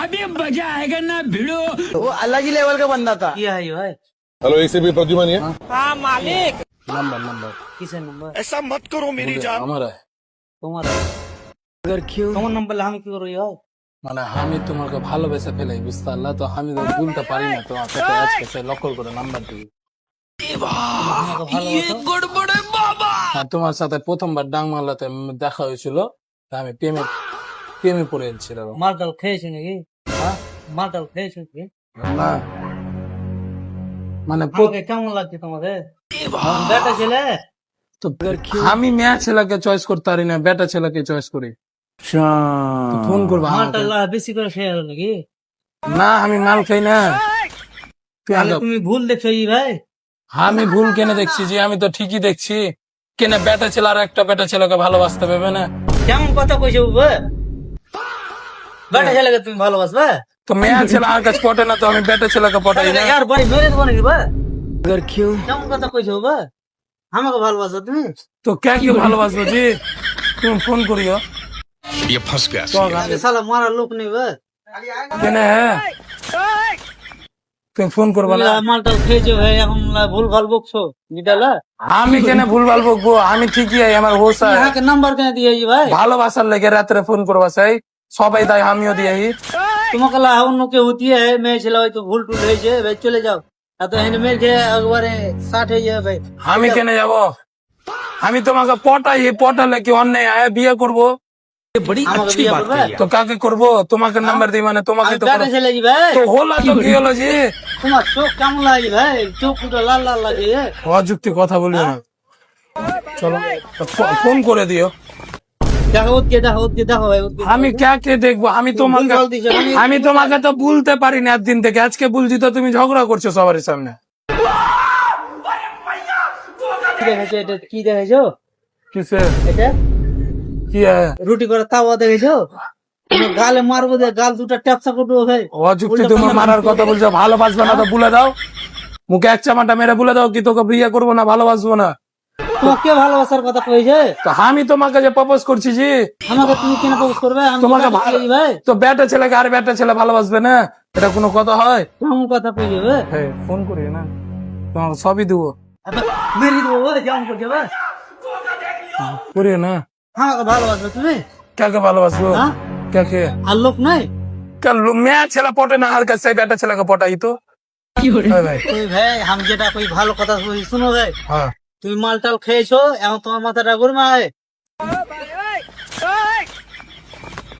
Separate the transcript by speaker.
Speaker 1: अभी मजा आएगा ना भिड़ो।
Speaker 2: वो अलग ही लेवल का बंदा था।
Speaker 3: क्या है ये भाई?
Speaker 4: हेलो, एक से भी प्रद्युमन है।
Speaker 3: हाँ मालिक।
Speaker 5: नंबर
Speaker 3: किसे नंबर?
Speaker 2: ऐसा मत करो मेरी जान।
Speaker 5: हमारा है
Speaker 3: তোমার
Speaker 5: अगर क्यों
Speaker 3: তোমার নাম্বার আমি কি করব ভাই?
Speaker 5: মানে আমি তোমাকে ভালোবেসে ফেলাই বুঝতে পারলা তো আমি তো ভুলতে পারি না তোমাকে তো আজকে সে লকল করে নাম্বার দিই আর তোমার সাথে প্রথমবার ডাং মারলাতে দেখা হয়েছিল তা আমি প্রেমে পড়ে গেছিলাম
Speaker 3: মালটাল খেয়েছো নাকি? হ্যাঁ মালটাল খেয়েছো কি?
Speaker 5: না মানে
Speaker 3: আমাকে কেমন লাগছে তোমাদের? বেটা ছেলে
Speaker 5: তো আমি মেয়ে ছেলেকে চয়েস করতে পারি না বেটা ছেলেকে চয়েস করি তো ফোন করবো আমাকে।
Speaker 3: মালটাল বেশি করে খেয়ে গেল নাকি?
Speaker 5: না আমি মাল খাই না তুই
Speaker 3: তাহলে
Speaker 5: আগে-
Speaker 3: তুমি ভুল দেখছো ই ভাই।
Speaker 5: আমি ভুল কেনে দেখছি যে আমি তো ঠিকই দেখছি কেনে বেটা ছেলে আর একটা বেটা ছেলেকে ভালোবাসতে পারবে না
Speaker 3: কেমন কথা কইছো ভাই? বেটা ছেলেকে তুমি ভালোবাসবে?
Speaker 5: তো মেয়ে ছেলে আর কাছে পটে না তো আমি বেটা ছেলেকে পটাই না
Speaker 3: यार भाई मेरे देबो নাকি ভাই?
Speaker 5: अगर क्यों
Speaker 3: কেমন কথা কইছো ভাই? আমাকে ভালোবাসো তুমি?
Speaker 5: তো কে কি ভালোবাসবো জি তুমি ফোন করিও
Speaker 4: ये फंस गया।
Speaker 5: তো
Speaker 3: আরে শালা মারা লোক নেই ভাই।
Speaker 5: কেনে হ্যাঁ তুমি ফোন করবা না
Speaker 3: মালটাল খেয়েছো ভাই এখন ভুল ভাল বকছো নিটালা।
Speaker 5: আমি কেনে ভুলভাল বকবো আমি ঠিকই আই আমার হোস আছে।
Speaker 3: ইহাকে নাম্বার কেন দিয়েছি ভাই?
Speaker 5: ভালোবাসার লেগে রাত্রে ফোন করবা চাই সবাই তাই আমিও দিই
Speaker 3: তোমাকে লা অন্য কেউ দিয়ে মেয়ে ছেলে হয়তো ভুল টুল হয়েছে ভাই চলে যাও। এত হেন মেয়ে খেয়ে একবারে 60 হয়ে যাবে ভাই।
Speaker 5: আমি কেনে যাব আমি তোমাকে পটালে কি অন্যায় আয় বিয়ে করব
Speaker 3: আমাকে বিয়ে করবে?
Speaker 5: তো কাকে করব তোমাকে নাম্বার দিই মানে তোমাকে
Speaker 3: আমি
Speaker 5: তো
Speaker 3: বেটা ছেলে জি ভাই।
Speaker 5: তো হলো তো কি হলো জি
Speaker 3: তোমার চোখ কেমন লাগে ভাই? চোখ দুটো লাল লাল লাগে।
Speaker 5: অযুক্তি কথা বলিও না চলো তো ফোন করে দিও
Speaker 3: দেখো ওকে দেখো ভাই ওকে।
Speaker 5: আমি কে দেখবো আমি তোমাকে
Speaker 3: ভুল ভাল দিছো,
Speaker 5: আমি তোমাকে তো ভুলতে পারি না একদিন থেকে আজকে বলছি তো তুমি ঝগড়া করছো সবার সামনে
Speaker 3: কি দেখেছো এটা? কি দেখেছো
Speaker 5: কিসে
Speaker 3: এটা?
Speaker 5: কি है?
Speaker 3: রুটি করে তাওয়া দেখেছো? তোমার গালে মারবো দে গাল দুটো ট্যাপসা করবো ভাই।
Speaker 5: অযুক্তি তুমি মারার কথা বলছো ভালোবাসবে না তো বলে দাও মুখে এক চামাটা মেরে বলে দাও কি তোকে বিয়ে করবো না ভালোবাসবো না
Speaker 3: তোমাকে ভালোবাসার কথা কইছে?
Speaker 5: তো আমি তোমাকে যে প্রপোজ করছি জি
Speaker 3: আমাকে তুমি কেন প্রপোজ করবে? আমি
Speaker 5: তোমাকে
Speaker 3: বেটা ছেলে জি ভাই।
Speaker 5: তো বেটা ছেলেকে আর বেটা ছেলে ভালোবাসবে না এটা কোনো কথা হয়
Speaker 3: কেমন কথা কইছে ভাই?
Speaker 5: হ্যাঁ ফোন করি না তোমাকে সবই দেবো
Speaker 3: মেরে দেবো ভাই কেমন করছে ভাই?
Speaker 5: করিও না
Speaker 3: আমাকে ভালোবাসবে তুমি?
Speaker 5: কাকে ভালোবাসবো
Speaker 3: হ্যাঁ?
Speaker 5: কাকে
Speaker 3: আর লোক নাই?
Speaker 5: মেয়ে ছেলে পটে না আর কাছে বেটা ছেলেকে পটাই তো হ্যাঁ ভাই
Speaker 3: ওই ভাই আমি যেটা কই ভালো কথা কই শুনো ভাই।
Speaker 5: হ্যাঁ
Speaker 3: তুমি মালটাল খেয়েছো এখন তোমার মাথাটা ঘুরমায়।